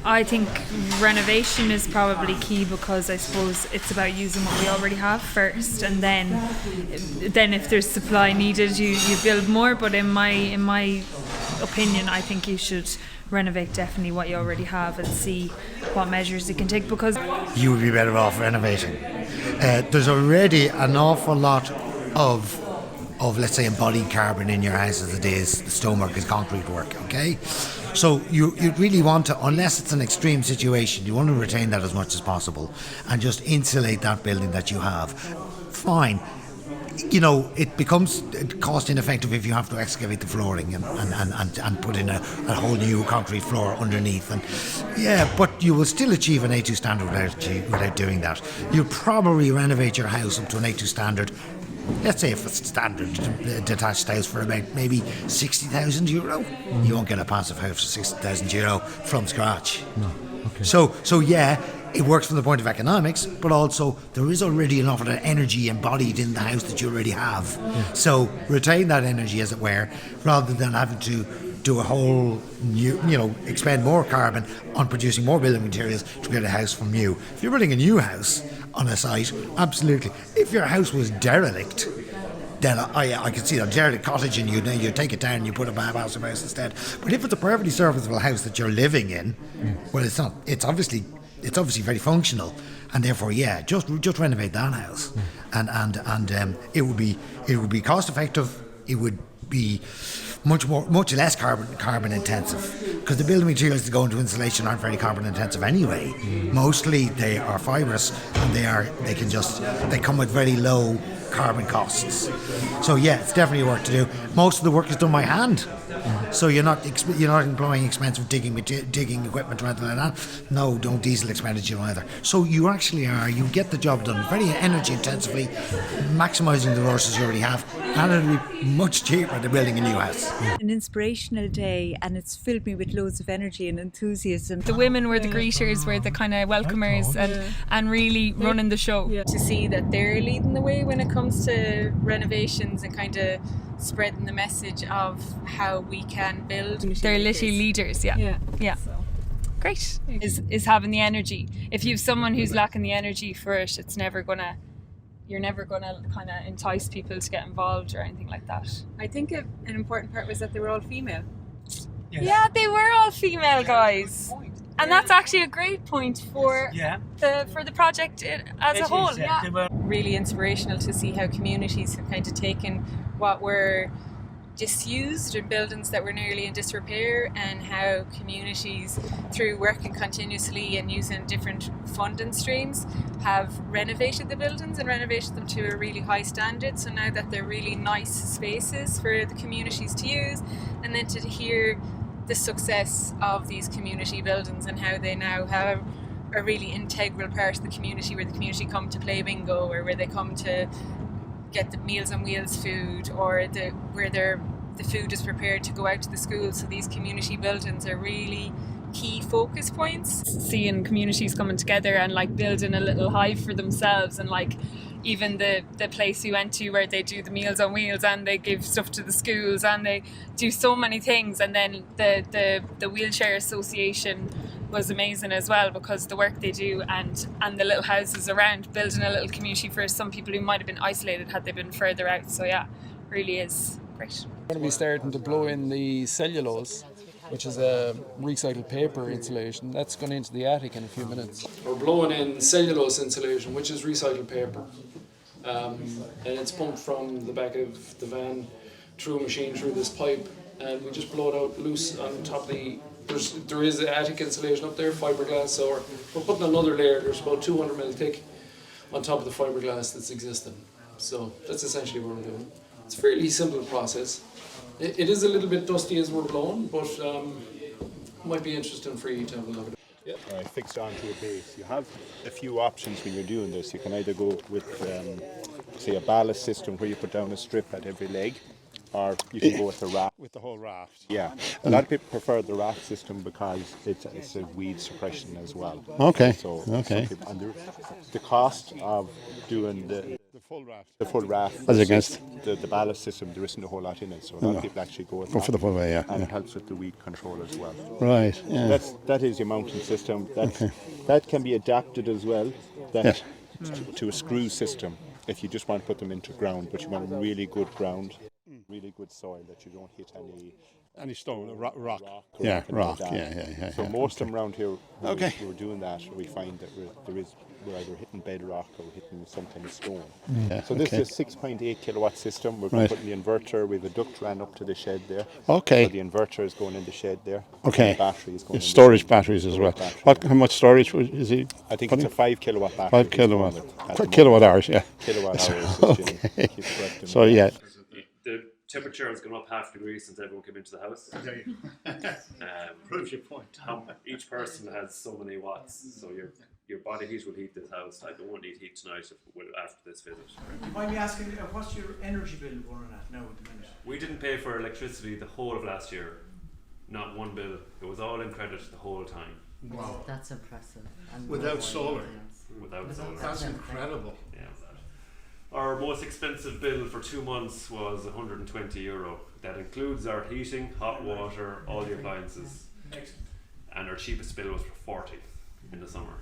I think renovation is probably key, because I suppose it's about using what we already have first, and then if there's supply needed, you build more. But in my opinion, I think you should renovate definitely what you already have and see what measures you can take, because You would be better off renovating. There's already an awful lot of let's say embodied carbon in your house as it is. The stonework is concrete work, okay? So you really want to, unless it's an extreme situation, you want to retain that as much as possible and just insulate that building that you have. Fine. You know, it becomes cost ineffective if you have to excavate the flooring and put in a whole new concrete floor underneath. And yeah, but you will still achieve an A2 standard without doing that. You'll probably renovate your house up to an A2 standard. Let's say if it's standard detached house for about maybe €60,000. You won't get a passive house for €60,000 from scratch. No. Okay. So yeah, it works from the point of economics, but also there is already enough of that energy embodied in the house that you already have. Yeah. So retain that energy, as it were, rather than having to do a whole new, expend more carbon on producing more building materials to get a house from new. If you're building a new house on a site, absolutely. If your house was derelict, then I can see a derelict cottage and you take it down and you put a house instead. But if it's a perfectly serviceable house that you're living in, well, it's not. It's obviously very functional, and therefore, yeah, just renovate that house, and it would be cost effective. It would be much less carbon intensive, because the building materials that go into insulation aren't very carbon intensive anyway. Mostly they are fibrous, and they come with very low carbon costs. So yeah, it's definitely work to do. Most of the work is done by hand. So you're not employing expensive digging equipment or anything like that. No, don't diesel expenditure either. So you actually you get the job done very energy intensively, maximising the resources you already have, and it'll be much cheaper than building a new house. An inspirational day, and it's filled me with loads of energy and enthusiasm. the women were the greeters, were the kind of welcomers, and really running the show. To see that they're leading the way when it comes to renovations and kind of spreading the message of how we can build. They're literally leaders, yeah. Great. Is having the energy. If you have someone who's lacking the energy for it, you're never gonna kind of entice people to get involved or anything like that. I think an important part was that they were all female. Yeah, they were all female guys. And that's actually a great point for the project as a whole. They were Really inspirational to see how communities have kind of taken what were disused in buildings that were nearly in disrepair, and how communities, through working continuously and using different funding streams, have renovated the buildings and renovated them to a really high standard. So now that they're really nice spaces for the communities to use, and then to hear the success of these community buildings and how they now have a really integral part of the community, where the community come to play bingo, or where they come to get the Meals on Wheels food, or where the food is prepared to go out to the schools. So these community buildings are really key focus points. Seeing communities coming together and like building a little hive for themselves, and like even the place we went to where they do the Meals on Wheels and they give stuff to the schools and they do so many things. And then the Wheelchair Association was amazing as well, because the work they do and the little houses around, building a little community for some people who might have been isolated had they been further out. So yeah, really is great. We're going to be starting to blow in the cellulose, which is a recycled paper insulation. That's going into the attic in a few minutes. We're blowing in cellulose insulation, which is recycled paper. And it's pumped from the back of the van through a machine through this pipe, and we just blow it out loose on top of the... There is attic insulation up there, fiberglass, so we're putting another layer. There's about 200mm thick on top of the fiberglass that's existing. So that's essentially what we're doing. It's a fairly simple process. It is a little bit dusty as we're blowing, but might be interesting for you to have a look at it. Fixed onto a base. You have a few options when you're doing this. You can either go with, say, a ballast system where you put down a strip at every leg, or you can go with the raft. With the whole raft. Yeah. A lot of people prefer the raft system because it's a weed suppression as well. Okay. So okay. and the cost of doing the The full raft. As against the ballast system, there isn't a whole lot in it, so a lot of people actually go with go for the full way, yeah. and yeah. it helps with the weed control as well. Right, yeah. That is your mounting system. Okay. That can be adapted as well. Yes. To a screw system if you just want to put them into ground, but you want really good ground, really good soil that you don't hit Any stone, rock. or Yeah, anything rock. like that. Yeah. So most of them around here, when Okay. we're doing that, we find that we're either hitting bedrock or hitting some kind of stone. Yeah, So this okay. is a 6.8 kilowatt system. We're going Right. to put in the inverter. We have a duct ran up to the shed there. Okay. So the inverter is going in the shed there. Okay. And the battery is going in the Storage shed. batteries as well. Storage battery. How much storage is he? I think putting? it's a 5 kilowatt battery. 5 at this kilowatt. moment, at the Kilowatt moment. hours, yeah. Kilowatt hours. Okay. Keep correcting So me. yeah. The temperature has gone up half a degree since everyone came into the house. Proves your point. Each person has so many watts, so your body heat will heat this house. I won't need heat tonight after this visit. You might be asking, what's your energy bill running at now at the minute? We didn't pay for electricity the whole of last year. Not one bill. It was all in credit the whole time. Wow. That's impressive. And Without solar. Without solar. That's incredible. Yeah. Our most expensive bill for 2 months was €120. That includes our heating, hot water, all the appliances. And our cheapest bill was for 40 in the summer.